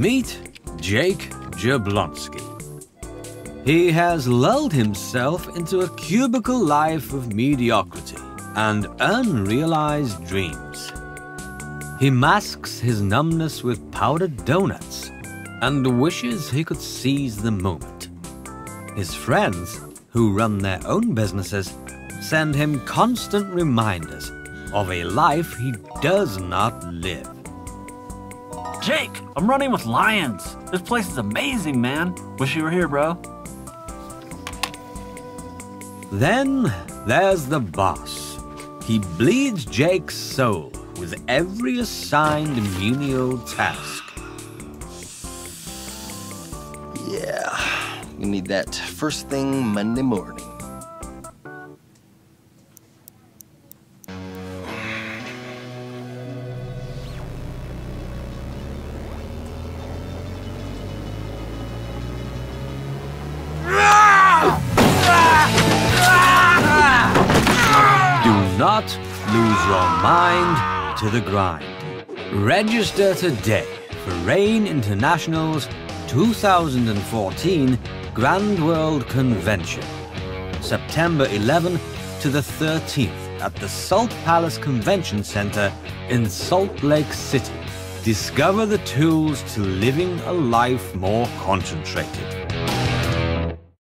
Meet Jake Jablonski. He has lulled himself into a cubicle life of mediocrity and unrealized dreams. He masks his numbness with powdered donuts and wishes he could seize the moment. His friends, who run their own businesses, send him constant reminders of a life he does not live. Jake, I'm running with lions. This place is amazing, man. Wish you were here, bro. Then there's the boss. He bleeds Jake's soul with every assigned menial task. Yeah, we need that first thing Monday morning. Do not lose your mind to the grind. Register today for Rain International's 2014 Grand World Convention, September 11 to the 13th at the Salt Palace Convention Center in Salt Lake City. Discover the tools to living a life more concentrated.